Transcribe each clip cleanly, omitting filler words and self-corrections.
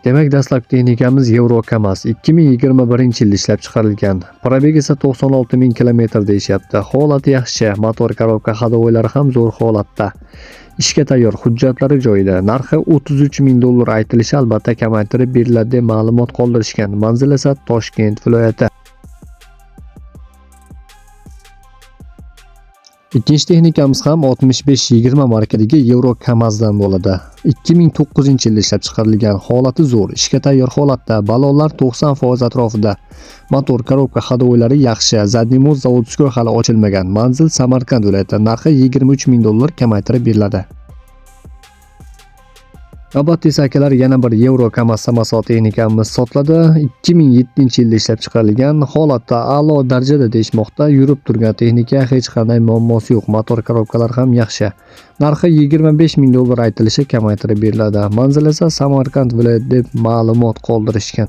Demak, dastlabki texnikamiz Yevrokamaz 2021-yilda ishlab chiqarilgan. Probegi esa 96 ming kilometr deyishyapti. Holati yaxshi, motor korobka hadovoylari ham zo'r holatda. Ishga tayyor, hujjatlari joyida. Narxi $33,000 aytilishi, albatta kamaytirib beriladi deb ma'lumot qoldirishgan. Manzil esa Toshkent viloyati. Ikkinchi texnikamiz ham 6520 markadagi Yevrokamazdan bo'ladi. 2009-yilda ishlab chiqarilgan, holati zo'r, ishga tayyor holatda, balonlar 90% atrofida. Motor korobka hadovoylari yaxshi, zadniy mo'z zavodskoy hali ochilmagan. Manzil Samarqand viloyati, narxi $23,000 kamaytirib beriladi. Navbatda esa akalar yana bir Yevrokamaz samosval texnikamiz sotiladi. 2007-yilda ishlab chiqarilgan, holatda a'lo darajada deyishmoqda. Yurib turgan texnika, hech qanday muammosi yo'q. Motor korobkalar ham yaxshi. Narxi $25,000 aytilishi, kamaytirib beriladi. Manzil esa Samarqand viloyati deb ma'lumot qoldirishgan.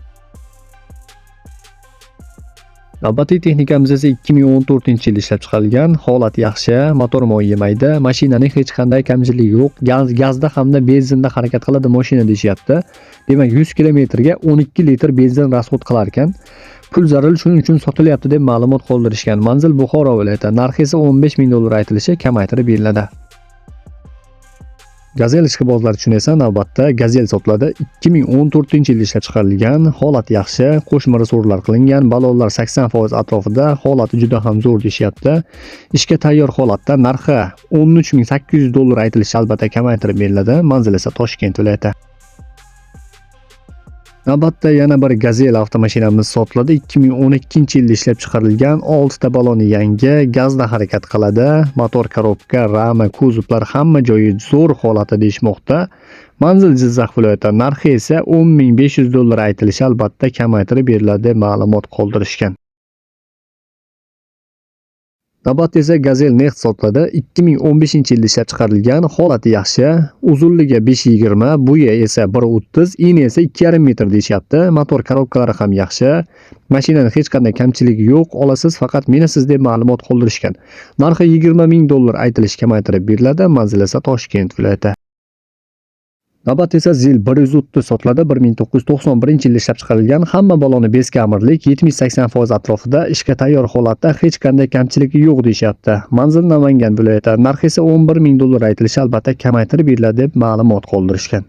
Navbatdagi texnikamiz esa 2014-yilda ishlab chiqarilgan, holat yaxshi, motor moy yemaydi, mashinaning hech qanday kamchiligi yo'q, gazda hamda benzinda harakat qiladi mashina deyishyapti. Demak, 100 kilometrga 12 litr benzin rasxod qilar ekan. Pul zaril shuning uchun sotilyapti deb ma'lumot qoldirishgan. Manzil Buxoro viloyati, narxi esa $15,000 aytilishi, kamaytirib beriladi. Gazel ishqibozlar uchun esa navbatda Gazel sotiladi. 2014-yilda ishlab chiqarilgan, holat yaxshi, qo'shma resorlar qilingan, balonlar 80% atrofida, holati juda ham zo'r deyishyapti. Ishga tayyor holatda, narxi $13,800 aytilishi, albatta kamaytirib beriladi. Manzil esa Toshkent viloyati. Navbatda yana bir Gazel avtomashinamiz sotiladi. 2012-yilda ishlab chiqarilgan, 6 ta baloni yangi, gazda harakat qiladi. Motor korobka, rama, kuzovlar hamma joyi zo'r holatda deyishmoqda. Manzil Jizzax viloyati, narxi esa $10,500 aytilishi, albatta kamaytirib beriladi deb ma'lumot qoldirishgan. Navbatda esa Gazel Next sotiladi. 2015-yilda ishlab chiqarilgan, holati yaxshi, uzunligi 520, bo'yi esa 130, eni esa 2,5 metr deyishyapti. Motor korobkalari ham yaxshi. Mashinaning hech qanday kamchiligi yo'q, olasiz faqat minasiz deb ma'lumot qoldirishgan. Narxi $20,000 aytilishi, kamaytirib beriladi. Manzil esa Toshkent viloyati. Navbatda esa Zil 130 sotiladi. 1991-yilda ishlab chiqarilgan, hamma baloni beskamirlik, 70-80% atrofida, ishga tayyor holatda, hech qanday kamchiligi yo'q deyishyapti. Manzil Namangan viloyati, narxi esa $11,000 aytilishi, albatta kamaytirib beriladi deb ma'lumot qoldirishgan.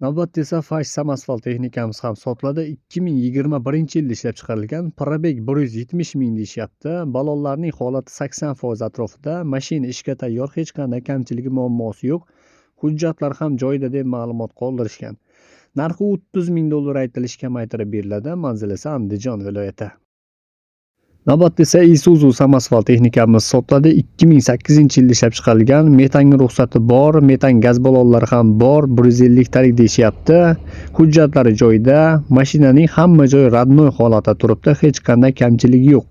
Navbatda esa Fash samosval texnikamiz ham sotiladi. 2021-yilda ishlab chiqarilgan, probeg 170 ming deyishyapti. Balonlarning holati 80% atrofida, mashina ishga tayyor, hech qanday kamchiligi, muammosi yo'q. Hujjatlar ham joyida deb ma'lumot qoldirishgan. Narxi $30,000 aytilishi, kamaytirib beriladi. Manzil esa Andijon viloyati. Navbatda esa Isuzu samosval texnikamiz sotiladi. 2008-yilda ishlab chiqarilgan, metanga ruxsati bor, metan gaz balonlari ham bor, 150 talik deyishyapti. Hujjatlari joyida, mashinaning hamma joyi radnoy holatda turibdi, hech qanday kamchiligi yo'q.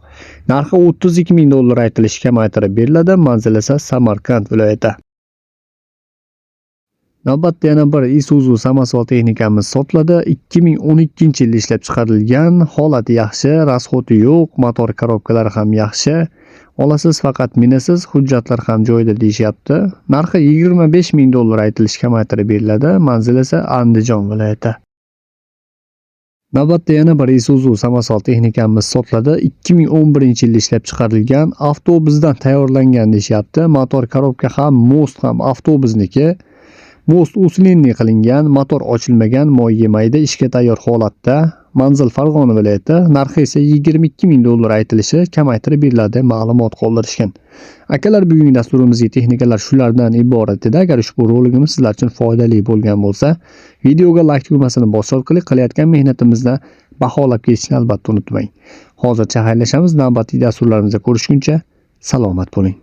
Narxi $32,000 aytilishi, kamaytirib beriladi. Manzil esa Samarqand viloyati. Navbatda yana bir Isuzu samosval texnikamiz sotiladi. 2012-yilda ishlab chiqarilgan, holati yaxshi, rasxoti yo'q, motor korobkalari ham yaxshi. Olasiz faqat minasiz, hujjatlar ham joyida deyishyapti. Narxi $25,000 aytilishi, kamaytirib beriladi. Manzil esa Andijon viloyati. Navbatda yana bir Isuzu samosval texnikamiz sotiladi. 2011-yilda ishlab chiqarilgan, avtobusdan tayyorlangan deyishyapti. Motor korobka ham, most ham avtobusniki. Most uslinli qilingan, motor ochilmagan, moy yemaydi, ishga tayyor holatda. Manzil Farg'ona viloyati, narxi esa $22,000 aytilishi, kamaytirib beriladi deb ma'lumot qoldirishgan. Akalar, bugungi dasturimizga texnikalar shulardan iborat edi. Agar ushbu roligimiz sizlar uchun foydali bo'lgan bo'lsa, videoga like tugmasini bosib qilayotgan mehnatimizni baholab ketishni albatta unutmang. Hozircha xayrlashamiz. Navbatdagi dasturlarimizda ko'rishguncha salomat bo'ling.